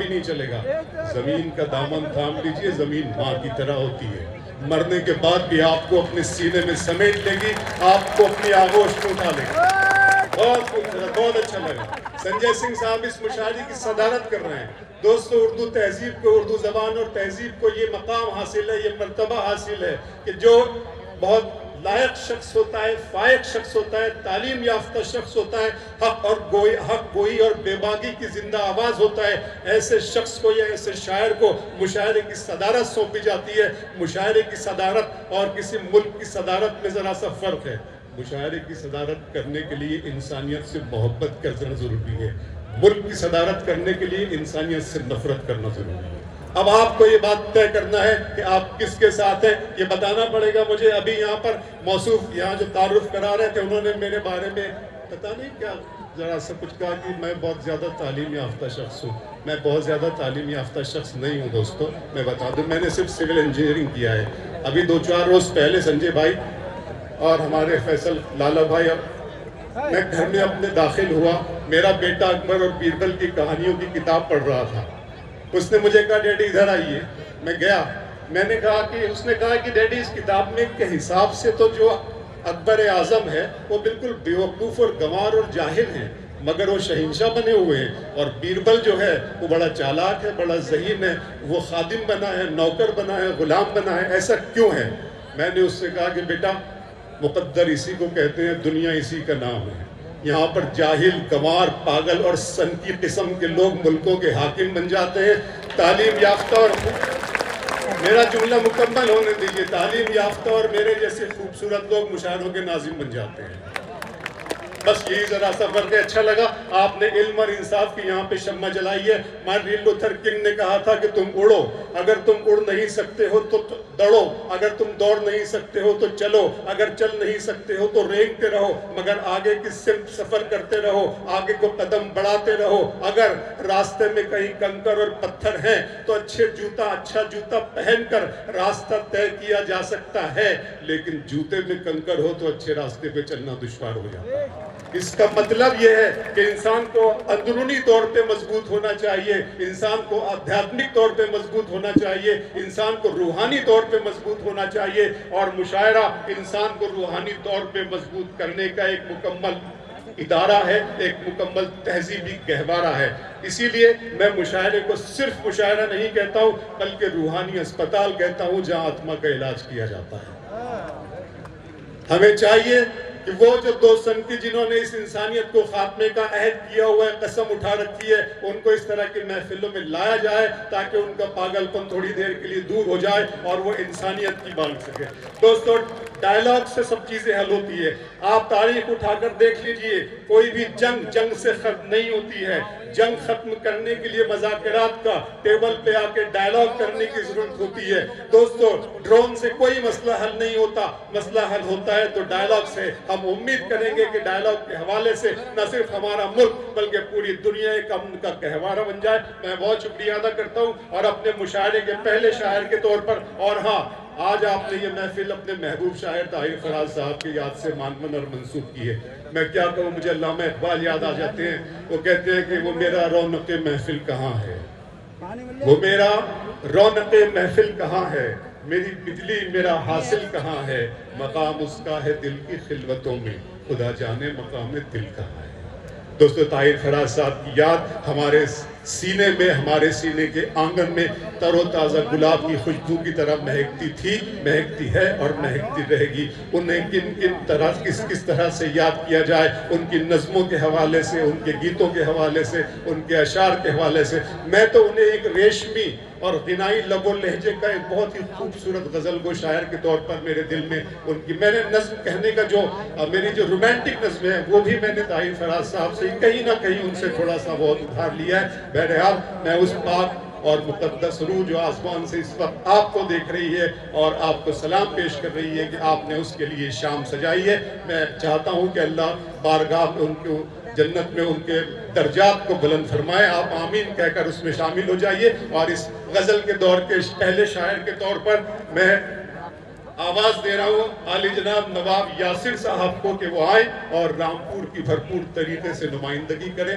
بھی نہیں چلے گا. زمین کا دامن تھام لیجئے, زمین ماں کی طرح ہوتی ہے, مرنے کے بعد بھی آپ کو اپنے سینے میں سمیٹ لے گی, آپ کو اپنی آغوش میں اٹھا لے گی. بہت اچھا لگا. سنجے سنگھ صاحب اس مشاعرے کی صدارت کر رہے ہیں. دوستو, اردو تہذیب کو, اردو زبان اور تہذیب کو یہ مقام حاصل ہے, یہ مرتبہ حاصل ہے کہ جو بہت لائق شخص ہوتا ہے, فائق شخص ہوتا ہے, تعلیم یافتہ شخص ہوتا ہے, حق گوئی اور بے باکی کی زندہ آواز ہوتا ہے, ایسے شخص کو یا ایسے شاعر کو مشاعرے کی صدارت سونپی جاتی ہے. مشاعرے کی صدارت اور کسی ملک کی صدارت میں ذرا سا فرق ہے. مشاعرے کی صدارت کرنے کے لیے انسانیت سے محبت کرنا ضروری ہے, ملک کی صدارت کرنے کے لیے انسانیت سے نفرت کرنا ضروری ہے. اب آپ کو یہ بات طے کرنا ہے کہ آپ کس کے ساتھ ہیں, یہ بتانا پڑے گا مجھے. ابھی یہاں پر موصوف, یہاں جو تعارف کرا رہے تھے, انہوں نے میرے بارے میں پتہ نہیں کیا ذرا سا کچھ کہا کہ میں بہت زیادہ تعلیم یافتہ شخص ہوں. میں بہت زیادہ تعلیم یافتہ شخص نہیں ہوں دوستو, میں بتا دوں, میں نے صرف سول انجینئرنگ کیا ہے. ابھی 2-4 روز پہلے سنجے بھائی اور ہمارے فیصل لالا بھائی, میں گھر میں اپنے داخل ہوا, میرا بیٹا اکبر اور بیربل کی کہانیوں کی کتاب پڑھ رہا تھا. اس نے مجھے کہا ڈیڈی ادھر آئیے. میں گیا, میں نے کہا کہ, اس نے کہا کہ ڈیڈی اس کتاب میں کے حساب سے تو جو اکبر اعظم ہے وہ بالکل بیوقوف اور گنوار اور جاہل ہیں, مگر وہ شہنشاہ بنے ہوئے ہیں. اور بیربل جو ہے وہ بڑا چالاک ہے, بڑا ذہین ہے, وہ خادم بنا ہے, نوکر بنا ہے, غلام بنا ہے. ایسا کیوں ہے؟ میں نے اس سے کہا کہ بیٹا مقدر اسی کو کہتے ہیں, دنیا اسی کا نام ہے. یہاں پر جاہل, گنوار, پاگل اور سن کی قسم کے لوگ ملکوں کے حاکم بن جاتے ہیں. تعلیم یافتہ, اور میرا جملہ مکمل ہونے دیجیے, تعلیم یافتہ اور میرے جیسے خوبصورت لوگ مشاعروں کے ناظم بن جاتے ہیں. بس یہی ذرا سا فرق ہے. اچھا لگا آپ نے علم اور انصاف کی یہاں پہ شمع جلائی ہے. مارٹن لوتھر کنگ نے کہا تھا کہ تم اڑو, اگر تم اڑ نہیں سکتے ہو تو دوڑو, اگر تم دوڑ نہیں سکتے ہو تو چلو, اگر چل نہیں سکتے ہو تو رینگتے رہو, مگر آگے کی سمت سفر کرتے رہو, آگے کو قدم بڑھاتے رہو. اگر راستے میں کہیں کنکر اور پتھر ہیں تو اچھا جوتا پہن کر راستہ طے کیا جا سکتا ہے, لیکن جوتے میں کنکر ہو تو اچھے راستے پہ چلنا دشوار ہو جاتا ہے. اس کا مطلب یہ ہے کہ انسان کو اندرونی طور پہ مضبوط ہونا چاہیے, انسان کو آدھیاتمک طور پہ مضبوط ہونا چاہیے, انسان کو روحانی طور پہ مضبوط ہونا چاہیے. اور مشاعرہ انسان کو روحانی طور پہ مضبوط کرنے کا ایک مکمل ادارہ ہے, ایک مکمل تہذیبی گہوارہ ہے. اسی لیے میں مشاعرے کو صرف مشاعرہ نہیں کہتا ہوں, بلکہ روحانی اسپتال کہتا ہوں جہاں آتما کا علاج کیا جاتا ہے. ہمیں چاہیے کہ وہ جو 2 سنتی جنہوں نے اس انسانیت کو خاتمے کا عہد کیا ہوا ہے, قسم اٹھا رکھی ہے, ان کو اس طرح کی محفلوں میں لایا جائے تاکہ ان کا پاگل پن تھوڑی دیر کے لیے دور ہو جائے اور وہ انسانیت کی بان سکے. دوستو, ڈائیلاگ سے سب چیزیں حل ہوتی ہے. آپ تاریخ اٹھا کر دیکھ لیجئے, کوئی بھی جنگ سے ختم نہیں ہوتی ہے. جنگ ختم کرنے کے لیے مذاکرات کا ٹیبل پہ آ کے ڈائیلاگ کرنے کی ضرورت ہوتی ہے. دوستو, ڈرون سے کوئی مسئلہ حل نہیں ہوتا, مسئلہ حل ہوتا ہے تو ڈائیلاگ سے. ہم امید کریں گے کہ ڈائیلاگ کے حوالے سے نہ صرف ہمارا ملک بلکہ پوری دنیا ایک امن کا گہوارہ بن جائے. میں بہت شکریہ ادا کرتا ہوں, اور اپنے مشاعرے کے پہلے شاعر کے طور پر, اور ہاں, آج آپ نے یہ محفل اپنے محبوب شاعر طاہر فراز صاحب کی یاد سے مانمن اور منسوب کی ہے. میں کیا کہوں, مجھے علامہ اقبال یاد آ جاتے ہیں. وہ کہتے ہیں کہ وہ میرا رونق محفل کہاں ہے, وہ میرا رونق محفل کہاں ہے, میری بجلی میرا حاصل کہاں ہے, مقام اس کا ہے دل کی خلوتوں میں, خدا جانے مقام دل کہاں ہے. دوستو, طاہر فراز صاحب کی یاد ہمارے سینے میں, ہمارے سینے کے آنگن میں تر و تازہ گلاب کی خوشبو کی طرح مہکتی تھی, مہکتی ہے اور مہکتی رہے گی. انہیں کس طرح سے یاد کیا جائے, ان کی نظموں کے حوالے سے, ان کے گیتوں کے حوالے سے, ان کے اشعار کے حوالے سے. میں تو انہیں ایک ریشمی اور غنائی لب و لہجے کا ایک بہت ہی خوبصورت غزل گو شاعر کے طور پر میرے دل میں ان کی, میں نے نظم کہنے کا جو میری جو رومانٹک نظم ہے وہ بھی میں نے طاہر فراز صاحب سے کہیں نہ کہیں ان سے تھوڑا سا بہت ادھار لیا ہے. بہرحال میں اس پاک اور مقدس روح جو آسمان سے اس وقت آپ کو دیکھ رہی ہے اور آپ کو سلام پیش کر رہی ہے کہ آپ نے اس کے لیے شام سجائی ہے, میں چاہتا ہوں کہ اللہ بارگاہ میں ان کو جنت میں ان کے درجات کو بلند فرمائے. آپ آمین کہہ کر اس میں شامل ہو جائیے. اور اس غزل کے دور کے پہلے شاعر کے طور پر میں آواز دے رہا ہوں عالی جناب نواب یاسر صاحب کو کہ وہ آئیں اور رامپور کی بھرپور طریقے سے نمائندگی کریں.